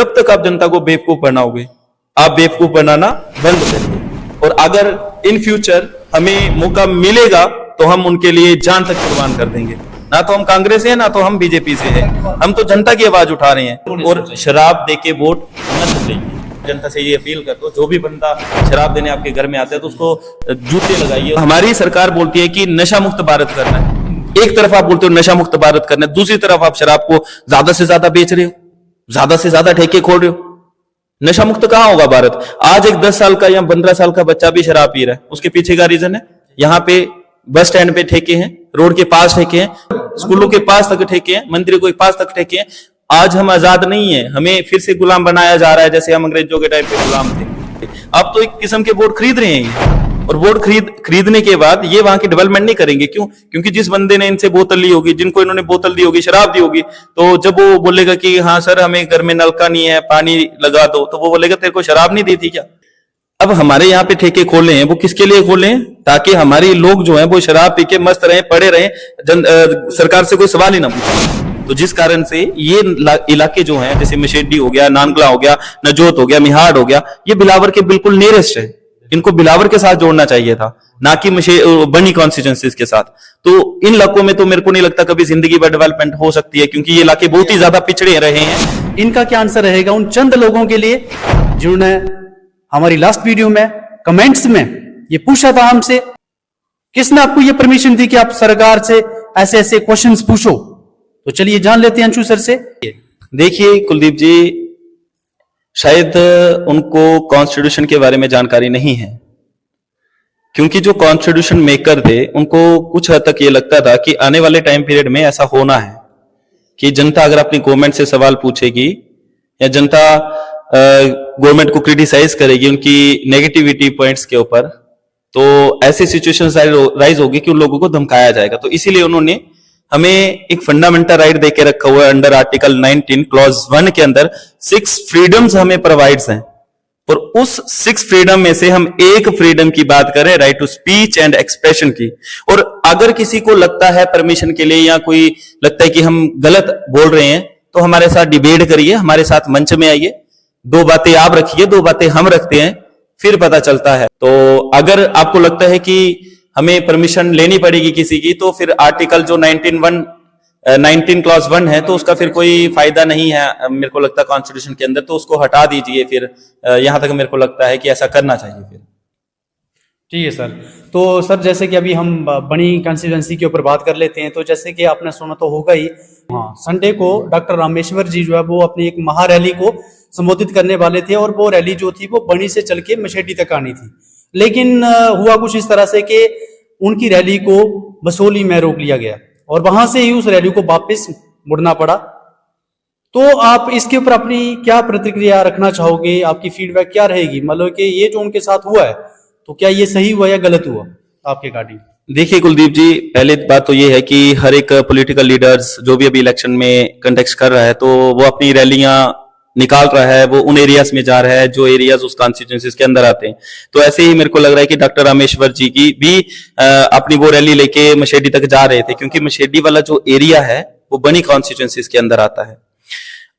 कब तक आप जनता को बेवकूफ बनाओगे? आप बेवकूफ बनाना बंद करिए। और अगर इन फ्यूचर हमें मौका मिलेगा तो हम उनके लिए जान तक कुर्बान कर देंगे। ना तो हम कांग्रेस है, ना तो हम बीजेपी से है, हम तो जनता की आवाज उठा रहे हैं। और शराब देके वोट मत दीजिए। जनता से ये अपील कर दो, जो भी बंदा शराब देने आपके घर में आता है तो उसको जूते लगाइए। हमारी सरकार बोलती है कि नशा मुक्त भारत करना है, एक तरफ आप बोलते हो नशा मुक्त भारत करना है, दूसरी तरफ आप शराब को ज्यादा से ज्यादा बेच रहे हो, ज्यादा से ज्यादा ठेके खोल रहे हो। नशा मुक्त कहां होगा भारत? आज एक 10 साल का या 15 साल का बच्चा भी शराब पी रहा है, उसके पीछे का रीजन है यहाँ पे बस स्टैंड पे ठेके हैं, रोड के पास ठेके हैं, स्कूलों के पास तक ठेके हैं, मंदिरों के पास तक ठेके हैं। आज हम आजाद नहीं है, हमें फिर से गुलाम बनाया जा रहा है, जैसे हम अंग्रेजों के टाइम पे गुलाम थे। अब तो एक किस्म के वोट खरीद रहे हैं, और वोट खरीदने के बाद ये वहां की डेवलपमेंट नहीं करेंगे। क्यों? क्योंकि जिस बंदे ने इनसे बोतल ली होगी, जिनको इन्होंने बोतल दी होगी, शराब दी होगी, तो जब वो बोलेगा कि हाँ सर हमें घर में नलका नहीं है, पानी लगा दो, तो वो बोलेगा तेरे को शराब नहीं दी थी क्या? अब हमारे यहाँ पे ठेके खोले हैं, वो किसके लिए खोले हैं? ताकि हमारे लोग जो हैं वो शराब पी के मस्त रहें, पड़े रहें, सरकार से कोई सवाल ही ना पूछे। तो जिस कारण से ये इलाके जो हैं, जैसे मशेडी हो गया, नानगला हो गया, नजोत हो गया, मिहाड़ हो गया, ये बिलावर के बिल्कुल नियरेस्ट है। इनको बिलावर के साथ जोड़ना चाहिए था, ना कि बनी कॉन्स्टिट्यूंसीज के साथ। तो इन इलाकों में तो मेरे को नहीं लगता कभी जिंदगी भर डेवलपमेंट हो सकती है, क्योंकि ये इलाके बहुत ही ज्यादा पिछड़े रहे हैं। इनका क्या आंसर रहेगा उन चंद लोगों के लिए जिन्होंने हमारी लास्ट वीडियो में कमेंट्स में ये पूछा था हमसे, किसने आपको ये परमिशन दी कि आप सरकार से ऐसे ऐसे क्वेश्चंस पूछो? तो चलिए जान लेते हैं अंशु सर से। देखिए कुलदीप जी, शायद उनको कॉन्स्टिट्यूशन के बारे में जानकारी नहीं है, क्योंकि जो कॉन्स्टिट्यूशन मेकर थे उनको कुछ हद तक ये लगता था कि आने वाले टाइम पीरियड में ऐसा होना है कि जनता अगर अपनी गवर्नमेंट से सवाल पूछेगी या जनता गवर्नमेंट को क्रिटिसाइज करेगी उनकी नेगेटिविटी पॉइंट्स के ऊपर, तो ऐसी सिचुएशन राइज होगी कि उन लोगों को धमकाया जाएगा। तो इसीलिए उन्होंने हमें एक फंडामेंटल राइट देके रखा हुआ है अंडर आर्टिकल 19 क्लॉज 1 के अंदर 6 फ्रीडम्स हमें प्रोवाइड्स हैं, और उस 6 फ्रीडम में से हम एक फ्रीडम की बात करें, right to speech and expression की। और अगर किसी को लगता है परमिशन के लिए या कोई लगता है कि हम गलत बोल रहे हैं, तो हमारे साथ डिबेट करिए, हमारे साथ मंच में आइए, 2 बातें आप रखिए, 2 बातें हम रखते हैं, फिर पता चलता है। तो अगर आपको लगता है कि हमें परमिशन लेनी पड़ेगी किसी की, तो फिर आर्टिकल जो 19 क्लॉज 1 है, तो उसका फिर कोई फायदा नहीं है मेरे को लगता कॉन्स्टिट्यूशन के अंदर, तो उसको हटा दीजिए। फिर यहां तक मेरे को लगता है कि ऐसा करना चाहिए। फिर ठीक है सर। तो सर जैसे कि अभी हम बनी कॉन्स्टिट्यूंसी के ऊपर बात कर लेते हैं, तो जैसे कि आपने सुना तो होगा ही, हाँ, संडे को डॉक्टर रामेश्वर जी जो है वो अपनी एक महारैली को संबोधित करने वाले थे, और वो रैली जो थी वो बनी से चल के मशेडी तक आनी थी। लेकिन हुआ कुछ इस तरह से कि उनकी रैली को बसोली में रोक लिया गया, और वहां से ही उस रैली को वापस मुड़ना पड़ा। तो आप इसके ऊपर अपनी क्या प्रतिक्रिया रखना चाहोगे? आपकी फीडबैक क्या रहेगी? मतलब कि ये जो उनके साथ हुआ है, तो क्या ये सही हुआ या गलत हुआ आपके अकॉर्डिंग? देखिए कुलदीप जी, पहले बात तो ये है कि हर एक पॉलिटिकल लीडर्स जो भी अभी इलेक्शन में कंटेस्ट कर रहा है, तो वो अपनी रैलियां निकाल रहा है, वो उन एरियाज में जा रहा है जो एरियाज उस कॉन्स्टिट्यूंसीज के अंदर आते हैं। तो ऐसे ही मेरे को लग रहा है कि डॉक्टर रामेश्वर जी की भी अपनी वो रैली लेके मशेडी तक जा रहे थे, क्योंकि मशेडी वाला जो एरिया है वो बनी कॉन्स्टिट्यूंसीज के अंदर आता है।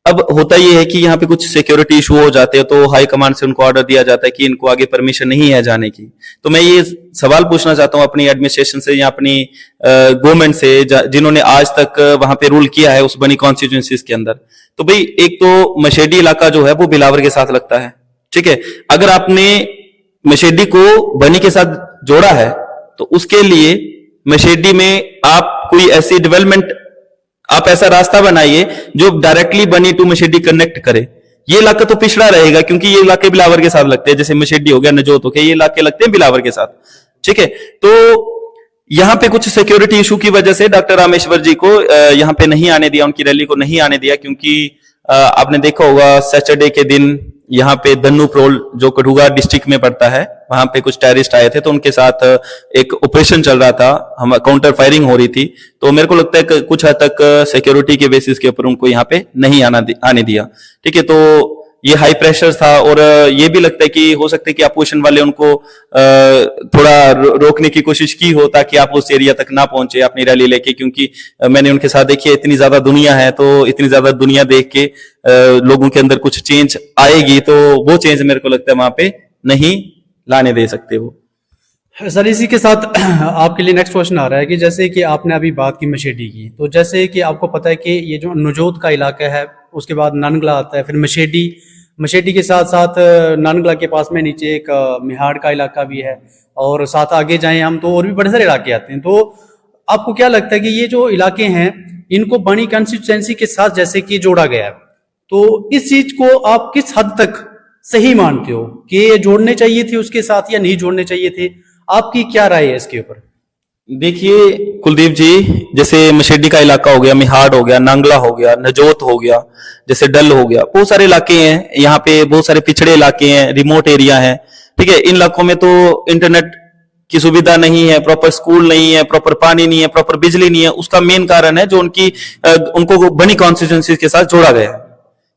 अब होता यह है कि यहाँ पे कुछ सिक्योरिटी इशू हो जाते हैं, तो हाई कमांड से उनको ऑर्डर दिया जाता है कि इनको आगे परमिशन नहीं है जाने की। तो मैं ये सवाल पूछना चाहता हूँ अपनी एडमिनिस्ट्रेशन से या अपनी गवर्नमेंट से, जिन्होंने आज तक वहां पे रूल किया है उस बनी कॉन्स्टिट्यूंसीज के अंदर। तो भाई, एक तो मशेडी इलाका जो है वो बिलावर के साथ लगता है, ठीक है। अगर आपने मशेडी को बनी के साथ जोड़ा है, तो उसके लिए मशेडी में आप कोई ऐसी डेवलपमेंट, आप ऐसा रास्ता बनाइए जो डायरेक्टली बनी टू मशेडी कनेक्ट करे। ये इलाका तो पिछड़ा रहेगा, क्योंकि ये इलाके बिलावर के साथ लगते हैं, जैसे मशेडी हो गया, नजोत हो गया, ये इलाके लगते हैं बिलावर के साथ, ठीक है। तो यहाँ पे कुछ सिक्योरिटी इशू की वजह से डॉक्टर रामेश्वर जी को यहाँ पे नहीं आने दिया, उनकी रैली को नहीं आने दिया, क्योंकि आपने देखा होगा सैटरडे के दिन यहाँ पे धन्नूप्रोल जो कठुआ डिस्ट्रिक्ट में पड़ता है, वहां पे कुछ टेररिस्ट आए थे, तो उनके साथ एक ऑपरेशन चल रहा था, हम काउंटर फायरिंग हो रही थी। तो मेरे को लगता है कि कुछ हद तक सिक्योरिटी के बेसिस के ऊपर उनको यहाँ पे नहीं आने दिया, ठीक है। तो ये हाई प्रेशर था, और ये भी लगता है कि हो सकता है कि अपोजिशन वाले उनको थोड़ा रोकने की कोशिश की हो ताकि आप उस एरिया तक ना पहुंचे अपनी रैली लेके, क्योंकि मैंने उनके साथ देखी है, इतनी ज्यादा दुनिया है, तो इतनी ज्यादा दुनिया देख के लोगों के अंदर कुछ चेंज आएगी, तो वो चेंज मेरे को लगता है वहां पे नहीं लाने दे सकते वो। सर इसी के साथ आपके लिए नेक्स्ट क्वेश्चन आ रहा है कि जैसे कि आपने अभी बात की मशेडी की, तो जैसे कि आपको पता है कि ये जो नजोत का इलाका है, उसके बाद नानगला आता है, फिर मशेडी के साथ साथ नानगला के पास में नीचे एक मिहाड़ का इलाका भी है, और साथ आगे जाएं हम तो और भी बड़े सारे इलाके आते हैं। तो आपको क्या लगता है कि ये जो इलाके हैं इनको बनी कंस्टिट्यूएंसी के साथ जैसे कि जोड़ा गया है, तो इस चीज को आप किस हद तक सही मानते हो कि ये जोड़ने चाहिए थे उसके साथ या नहीं जोड़ने चाहिए थे? आपकी क्या राय है इसके ऊपर? देखिए कुलदीप जी, जैसे मशेडी का इलाका हो गया, मिहाड़ हो गया, नांगला हो गया, नजोत हो गया, जैसे डल हो गया, बहुत सारे इलाके हैं यहाँ पे, बहुत सारे पिछड़े इलाके हैं, रिमोट एरिया है, ठीक है। इन इलाकों में तो इंटरनेट की सुविधा नहीं है, प्रॉपर स्कूल नहीं है, प्रॉपर पानी नहीं है, प्रॉपर बिजली नहीं है। उसका मेन कारण है जो उनको बनी कॉन्स्टिट्यूंसी के साथ जोड़ा गया है,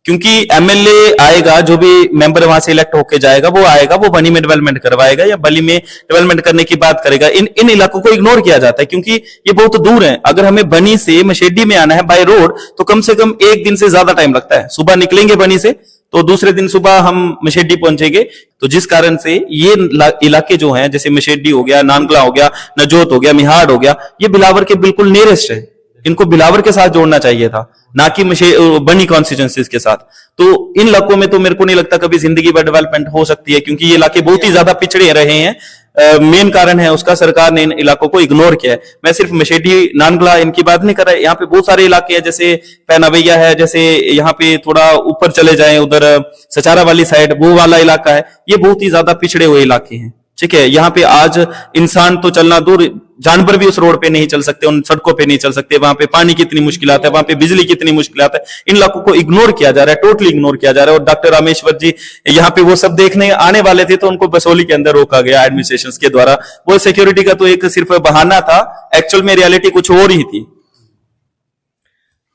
क्योंकि एमएलए आएगा, जो भी मेंबर वहां से इलेक्ट होके जाएगा, वो आएगा, वो बनी में डेवलपमेंट करवाएगा या बली में डेवलपमेंट करने की बात करेगा। इन इलाकों को इग्नोर किया जाता है क्योंकि ये बहुत दूर है। अगर हमें बनी से मशेडी में आना है बाय रोड तो कम से कम 1 दिन से ज्यादा टाइम लगता है। सुबह निकलेंगे बनी से तो दूसरे दिन सुबह हम मशेडी पहुंचेंगे। तो जिस कारण से ये इलाके जो हैं, जैसे मशेडी हो गया, नानगला हो गया, नजोत हो गया, मिहाड़ हो गया, ये बिलावर के बिल्कुल नियरेस्ट है। इनको बिलावर के साथ जोड़ना चाहिए था, ना कि बनी कॉन्स्टिट्यूंसीज के साथ। तो इन इलाकों में तो मेरे को नहीं लगता कभी जिंदगी भर डेवलपमेंट हो सकती है, क्योंकि ये इलाके बहुत ही ज्यादा पिछड़े रहे हैं। मेन कारण है उसका सरकार ने इन इलाकों को इग्नोर किया है। मैं सिर्फ मशेडी, नानगला इनकी बात नहीं कर रहा है, यहाँ पे बहुत सारे इलाके हैं, जैसे पैनावैया है, जैसे यहाँ पे थोड़ा ऊपर चले जाएं उधर सचारा वाली साइड, वो वाला इलाका है, ये बहुत ही ज्यादा पिछड़े हुए इलाके हैं, ठीक है। यहाँ पे आज इंसान तो चलना दूर, जानवर भी उस रोड पे नहीं चल सकते, उन सड़कों पे नहीं चल सकते। वहां पे पानी की इतनी मुश्किलात है, वहां पे बिजली की इतनी मुश्किलात है। इन इलाकों को इग्नोर किया जा रहा है, टोटली इग्नोर किया जा रहा है। और डॉक्टर रामेश्वर जी यहाँ पे वो सब देखने आने वाले थे तो उनको बसोली के अंदर रोका गया एडमिनिस्ट्रेशन के द्वारा। वो सिक्योरिटी का तो एक सिर्फ बहाना था, एक्चुअल में रियलिटी कुछ और ही थी।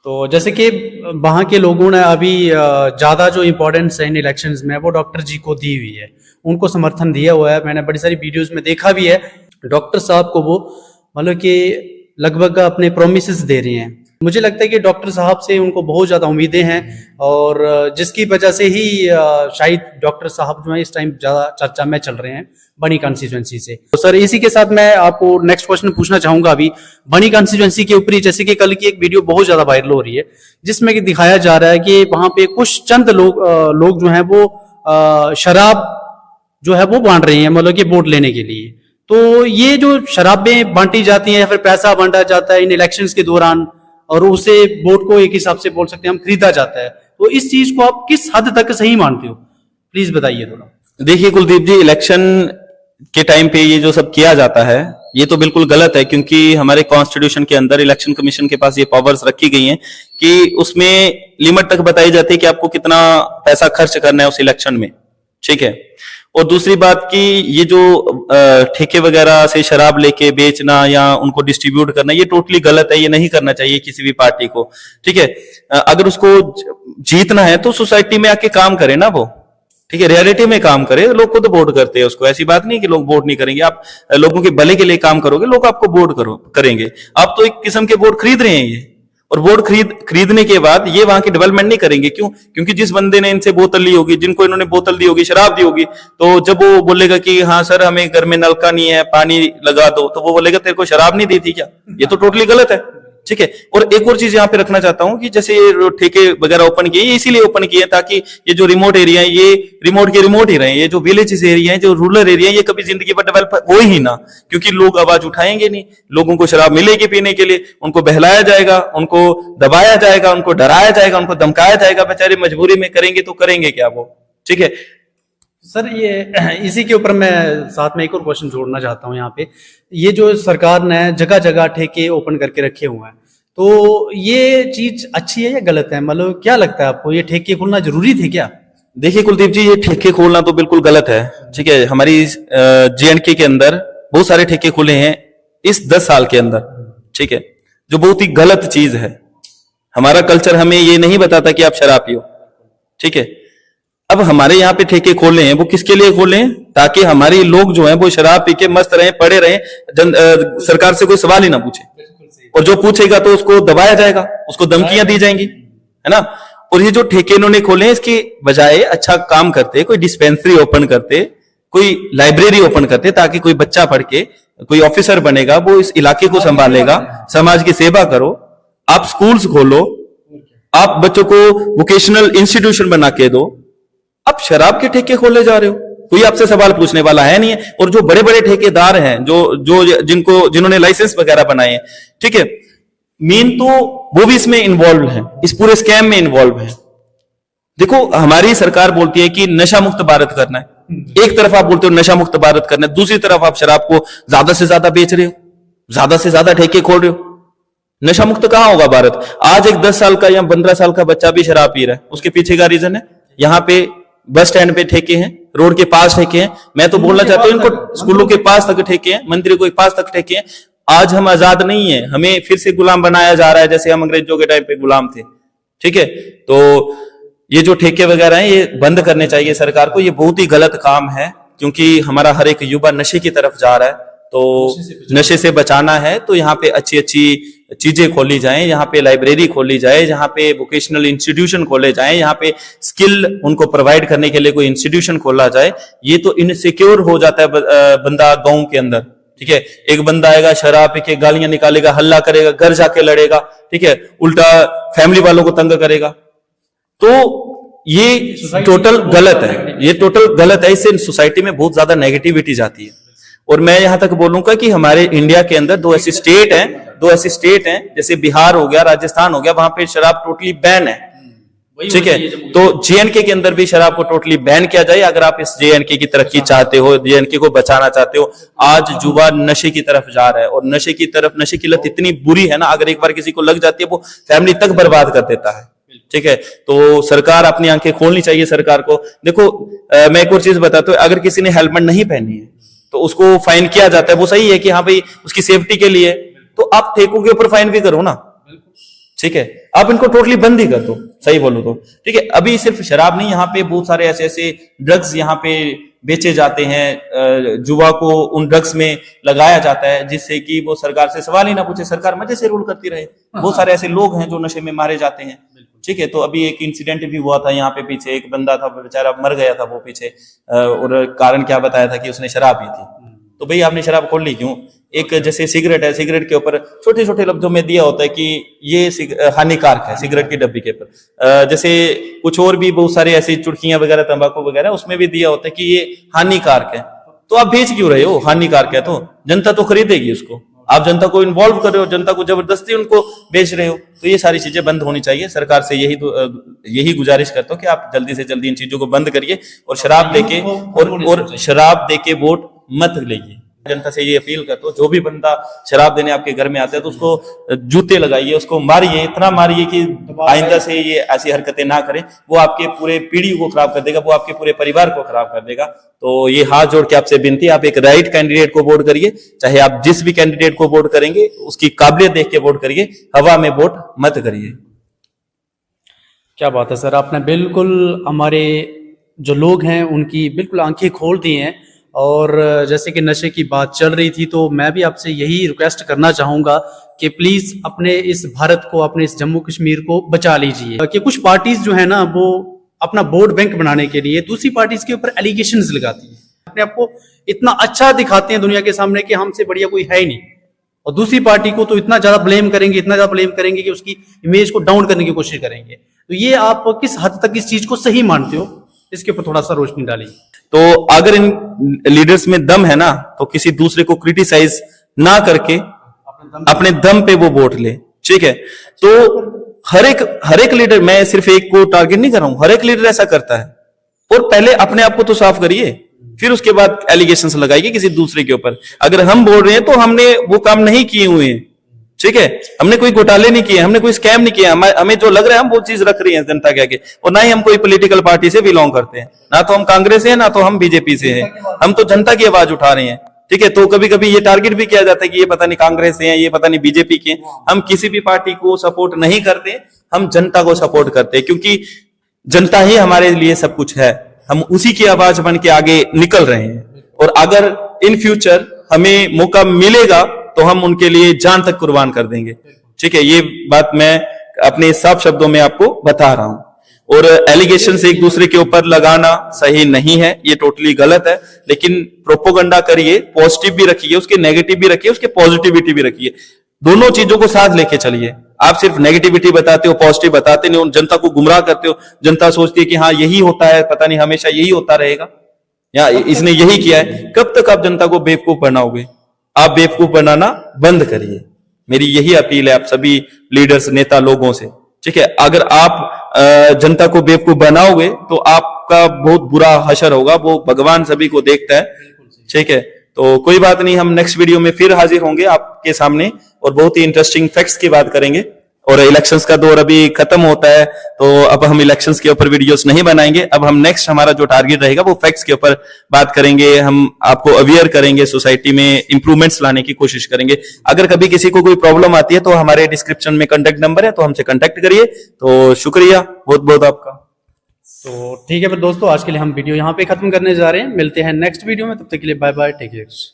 तो जैसे कि वहाँ के लोगों ने अभी ज़्यादा जो इम्पोर्टेंस है इन इलेक्शंस में वो डॉक्टर जी को दी हुई है, उनको समर्थन दिया हुआ है। मैंने बड़ी सारी वीडियोस में देखा भी है, डॉक्टर साहब को वो मतलब कि लगभग अपने प्रोमिसेस दे रहे हैं। मुझे लगता है कि डॉक्टर साहब से उनको बहुत ज़्यादा उम्मीदें हैं, और जिसकी वजह से ही शायद डॉक्टर साहब जो है इस टाइम ज़्यादा चर्चा में चल रहे हैं बनी कॉन्स्टिट्यूएंसी से। तो सर इसी के साथ मैं आपको नेक्स्ट क्वेश्चन पूछना चाहूंगा अभी बनी कॉन्स्टिट्यूएंसी के ऊपर ही। जैसे कि कल की एक वीडियो बहुत ज़्यादा वायरल हो रही है जिसमें कि दिखाया जा रहा है कि वहाँ पे कुछ चंद लोग जो हैं वो शराब जो है वो बांट रहे हैं, मतलब कि वोट लेने के लिए। तो ये जो शराबें बांटी जाती हैं या फिर पैसा बांटा जाता है इन इलेक्शंस के दौरान, और उसे वोट को एक हिसाब से बोल सकते हैं हम खरीदा जाता है, तो इस चीज को आप किस हद तक सही मानते हो, प्लीज बताइए थोड़ा। देखिए कुलदीप जी, इलेक्शन के टाइम पे ये जो सब किया जाता है ये तो बिल्कुल गलत है, क्योंकि हमारे कॉन्स्टिट्यूशन के अंदर इलेक्शन कमीशन के पास ये पावर्स रखी गई हैं कि उसमें लिमिट तक बताई जाती है कि आपको कितना पैसा खर्च करना है उस इलेक्शन में, ठीक है। और दूसरी बात कि ये जो ठेके वगैरह से शराब लेके बेचना या उनको डिस्ट्रीब्यूट करना, ये टोटली गलत है, ये नहीं करना चाहिए किसी भी पार्टी को, ठीक है। अगर उसको जीतना है तो सोसाइटी में आके काम करे ना वो, ठीक है, रियलिटी में काम करे। लोग को तो वोट करते हैं उसको, ऐसी बात नहीं कि लोग वोट नहीं करेंगे। आप लोगों के भले के लिए काम करोगे, लोग आपको वोट करेंगे। आप तो एक किस्म के वोट खरीद रहे हैं ये, और वोट खरीदने के बाद ये वहां की डेवलपमेंट नहीं करेंगे। क्यों? क्योंकि जिस बंदे ने इनसे बोतल ली होगी, जिनको इन्होंने बोतल दी होगी, शराब दी होगी, तो जब वो बोलेगा कि हाँ सर हमें घर में नलका नहीं है, पानी लगा दो, तो वो बोलेगा तेरे को शराब नहीं दी थी क्या? ये तो टोटली गलत है, ठीक है। और एक और चीज यहाँ पे रखना चाहता हूँ कि जैसे ठेके वगैरह ओपन किए, ये इसीलिए ओपन किए ताकि ये जो रिमोट एरिया है ये रिमोट के रिमोट ही रहे। ये जो विलेजेस एरिया है, जो रूरल एरिया है, ये कभी जिंदगी पर डेवलप हो ही ना, क्योंकि लोग आवाज उठाएंगे नहीं। लोगों को शराब मिलेगी पीने के लिए, उनको बहलाया जाएगा, उनको दबाया जाएगा, उनको डराया जाएगा, उनको धमकाया जाएगा। बेचारे मजबूरी में करेंगे तो करेंगे क्या वो, ठीक है। सर ये इसी के ऊपर मैं साथ में एक और क्वेश्चन जोड़ना चाहता हूँ यहाँ पे। ये जो सरकार ने जगह जगह ठेके ओपन करके रखे हुए हैं, तो ये चीज अच्छी है या गलत है? मतलब क्या लगता है आपको, ये ठेके खोलना जरूरी थे क्या? देखिए कुलदीप जी, ये ठेके खोलना तो बिल्कुल गलत है, ठीक है। हमारी JNK के अंदर बहुत सारे ठेके खुले हैं इस 10 साल के अंदर, ठीक है, जो बहुत ही गलत चीज है। हमारा कल्चर हमें ये नहीं बताता कि आप शराब पियो, ठीक है। अब हमारे यहाँ पे ठेके खोले हैं, वो किसके लिए खोले हैं? ताकि हमारे लोग जो हैं वो शराब पी के मस्त रहें, पड़े रहें, सरकार से कोई सवाल ही ना पूछे, और जो पूछेगा तो उसको दबाया जाएगा, उसको धमकियां दी जाएंगी, है ना। और ये जो ठेके इन्होंने खोले हैं, इसके बजाय अच्छा काम करते, कोई डिस्पेंसरी ओपन करते, कोई लाइब्रेरी ओपन करते, ताकि कोई बच्चा पढ़ के कोई ऑफिसर बनेगा, वो इस इलाके को संभालेगा, समाज की सेवा करो। आप स्कूल्स खोलो, आप बच्चों को वोकेशनल इंस्टीट्यूशन बना के दो। आप शराब के ठेके खोले जा रहे हो, कोई आपसे सवाल पूछने वाला है नहीं है। और जो बड़े बड़े ठेकेदार हैं, जिन्होंने लाइसेंस वगैरह बनाए हैं, ठीक है, मेन तो वो भी इसमें इन्वॉल्व है, इस पूरे स्कैम में इन्वॉल्व है। देखो, हमारी सरकार बोलती है कि नशा मुक्त भारत करना है, एक तरफ आप बोलते हो नशा मुक्त भारत करना है, दूसरी तरफ आप शराब को ज्यादा से ज्यादा बेच रहे हो, ज्यादा से ज्यादा ठेके खोल रहे हो। नशा मुक्त कहां होगा भारत? आज एक 10 साल का या 15 साल का बच्चा भी शराब पी रहा है, उसके पीछे का रीजन है, यहाँ पे बस स्टैंड पे ठेके हैं, रोड के पास ठेके हैं। मैं तो बोलना चाहता हूं, इनको स्कूलों के पास तक ठेके हैं, मंदिरों के पास तक ठेके हैं। आज हम आजाद नहीं है, हमें फिर से गुलाम बनाया जा रहा है, जैसे हम अंग्रेजों के टाइम पे गुलाम थे, ठीक है। तो ये जो ठेके वगैरह हैं, ये बंद करने चाहिए सरकार को। ये बहुत ही गलत काम है, क्योंकि हमारा हर एक युवा नशे की तरफ जा रहा है। तो नशे से बचाना है तो यहाँ पे अच्छी अच्छी चीजें खोली जाएं, यहाँ पे लाइब्रेरी खोली जाए, यहाँ पे वोकेशनल इंस्टीट्यूशन खोले जाएं, यहाँ पे स्किल उनको प्रोवाइड करने के लिए कोई इंस्टीट्यूशन खोला जाए। ये तो इनसिक्योर हो जाता है बंदा गांव के अंदर, ठीक है। एक बंदा आएगा, शराब पी के गालियां निकालेगा, हल्ला करेगा, घर जाके लड़ेगा, ठीक है, उल्टा फैमिली वालों को तंग करेगा। तो ये टोटल गलत है, ये टोटल गलत है। इससे सोसाइटी में बहुत ज्यादा नेगेटिविटी जाती है। और मैं यहां तक बोलूंगा कि हमारे इंडिया के अंदर दो ऐसी स्टेट हैं, जैसे बिहार हो गया, राजस्थान हो गया, वहां पे शराब टोटली बैन है, ठीक है। तो जेएनके के अंदर भी शराब को टोटली बैन किया जाए, अगर आप इस जेएनके की तरक्की चाहते हो, जेएनके को बचाना चाहते हो। आज युवा नशे की तरफ जा रहा है, और नशे की लत इतनी बुरी है ना, अगर एक बार किसी को लग जाती है, वो फैमिली तक बर्बाद कर देता है, ठीक है। तो सरकार अपनी आंखें खोलनी चाहिए सरकार को। देखो, मैं एक और चीज बताता हूं, अगर किसी ने हेलमेट नहीं पहनी है तो उसको फाइन किया जाता है, वो सही है कि हाँ भाई उसकी सेफ्टी के लिए, तो आप ठेकों के ऊपर फाइन भी करो ना, ठीक है। आप इनको टोटली बंद ही कर दो, सही बोलो तो, ठीक है। अभी सिर्फ शराब नहीं, यहाँ पे बहुत सारे ऐसे ऐसे ड्रग्स यहाँ पे बेचे जाते हैं, युवा को उन ड्रग्स में लगाया जाता है, जिससे कि वो सरकार से सवाल ही ना पूछे, सरकार मजे से रूल करती रहे। बहुत सारे ऐसे लोग हैं जो नशे में मारे जाते हैं, ठीक है। तो अभी एक इंसिडेंट भी हुआ था यहाँ पे, पीछे एक बंदा था, बेचारा मर गया था वो पीछे, और कारण क्या बताया था कि उसने शराब पी थी। तो भाई आपने शराब खोल ली क्यों? एक जैसे सिगरेट है, सिगरेट के ऊपर छोटे छोटे लफ्जों में दिया होता है कि ये हानिकारक है, सिगरेट की डब्बी के ऊपर। जैसे कुछ और भी बहुत सारे ऐसी चुटकियां वगैरह, तंबाकू वगैरह, उसमें भी दिया होता है कि ये हानिकारक है। तो आप बेच क्यों रहे हो? हानिकारक है तो जनता तो खरीदेगी उसको, आप जनता को इन्वॉल्व कर रहे हो, जनता को जबरदस्ती उनको बेच रहे हो। तो ये सारी चीजें बंद होनी चाहिए। सरकार से यही गुजारिश करता हूँ कि आप जल्दी से जल्दी इन चीजों को बंद करिए, और शराब देके वोट मत लीजिए। जनता से ये अपील करता हूँ, जो भी बंदा शराब देने आपके घर में आता है तो उसको जूते लगाइए, उसको मारिए, इतना मारिए कि आइंदा से ये ऐसी हरकतें ना करे। वो आपके पूरे पीढ़ी को खराब कर देगा, वो आपके पूरे परिवार को खराब कर देगा। तो ये हाथ जोड़ के आपसे विनती है, आप एक राइट कैंडिडेट को वोट करिए, चाहे आप जिस भी कैंडिडेट को वोट करेंगे उसकी काबिलियत देख के वोट करिए, हवा में वोट मत करिए। क्या बात है सर, आपने बिल्कुल हमारे जो लोग हैं उनकी बिल्कुल आंखें खोल दी हैं। और जैसे कि नशे की बात चल रही थी, तो मैं भी आपसे यही रिक्वेस्ट करना चाहूँगा कि प्लीज़ अपने इस भारत को, अपने इस जम्मू कश्मीर को बचा लीजिए। कि कुछ पार्टीज जो है ना, वो अपना वोट बैंक बनाने के लिए दूसरी पार्टीज के ऊपर एलिगेशंस लगाती हैं, अपने आप को इतना अच्छा दिखाते हैं दुनिया के सामने कि हमसे बढ़िया कोई है ही नहीं, और दूसरी पार्टी को तो इतना ज़्यादा ब्लेम करेंगे कि उसकी इमेज को डाउन करने की कोशिश करेंगे। तो ये आप किस हद तक इस चीज़ को सही मानते हो, इसके ऊपर थोड़ा सा रोशनी डालिए। तो अगर इन लीडर्स में दम है ना, तो किसी दूसरे को क्रिटिसाइज ना करके अपने दम पे वो वोट ले, ठीक है। तो हर एक लीडर, मैं सिर्फ एक को टारगेट नहीं कर रहा हूं, हर एक लीडर ऐसा करता है। और पहले अपने आप को तो साफ करिए, फिर उसके बाद एलिगेशंस लगाइए किसी दूसरे के ऊपर। अगर हम बोल रहे हैं तो हमने वो काम नहीं किए हुए हैं, ठीक है। हमने कोई घोटाले नहीं किए, हमने कोई स्कैम नहीं किया, हमें जो लग रहा है हम वो चीज रख रही हैं जनता के आगे। और ना ही हम कोई पॉलिटिकल पार्टी से बिलोंग करते हैं, ना तो हम कांग्रेस से हैं, ना तो हम बीजेपी से हैं। हम तो जनता की आवाज उठा रहे हैं, ठीक है। तो कभी कभी ये टारगेट भी किया जाता है कि ये पता नहीं कांग्रेस से हैं, ये पता नहीं बीजेपी के हैं। हम किसी भी पार्टी को सपोर्ट नहीं करते, हम जनता को सपोर्ट करते हैं, क्योंकि जनता ही हमारे लिए सब कुछ है, हम उसी की आवाज बन के आगे निकल रहे हैं। और अगर इन फ्यूचर हमें मौका मिलेगा तो हम उनके लिए जान तक कुर्बान कर देंगे। ठीक है, ये बात मैं अपने साफ शब्दों में आपको बता रहा हूं। और एलिगेशन से एक दूसरे के ऊपर लगाना सही नहीं है, ये टोटली गलत है। लेकिन प्रोपोगंडा करिए, पॉजिटिव भी रखिए, उसके नेगेटिव भी रखिए, उसके पॉजिटिविटी भी रखिए, दोनों चीजों को साथ लेके चलिए। आप सिर्फ नेगेटिविटी बताते हो, पॉजिटिव बताते नहीं, उन जनता को गुमराह करते हो। जनता सोचती है कि हाँ यही होता है, पता नहीं हमेशा यही होता रहेगा, या इसने यही किया है। कब तक आप जनता को बेवकूफ बनाओगे? आप बेवकूफ बनाना बंद करिए, मेरी यही अपील है आप सभी लीडर्स, नेता लोगों से। ठीक है, अगर आप जनता को बेवकूफ बनाओगे तो आपका बहुत बुरा हशर होगा, वो भगवान सभी को देखता है। ठीक है, तो कोई बात नहीं, हम नेक्स्ट वीडियो में फिर हाजिर होंगे आपके सामने और बहुत ही इंटरेस्टिंग फैक्ट्स की बात करेंगे। और इलेक्शंस का दौर अभी खत्म होता है, तो अब हम इलेक्शंस के ऊपर वीडियोस नहीं बनाएंगे। अब हम नेक्स्ट हमारा जो टारगेट रहेगा वो फैक्ट्स के ऊपर बात करेंगे, हम आपको अवेयर करेंगे, सोसाइटी में इंप्रूवमेंट्स लाने की कोशिश करेंगे। अगर कभी किसी को कोई प्रॉब्लम आती है तो हमारे डिस्क्रिप्शन में कांटेक्ट नंबर है, तो हमसे कांटेक्ट करिए। तो शुक्रिया बहुत बहुत आपका। तो ठीक है फिर दोस्तों, आज के लिए हम वीडियो यहाँ पे खत्म करने जा रहे हैं। मिलते हैं नेक्स्ट वीडियो में, तब तक के लिए बाय बाय, टेक केयर।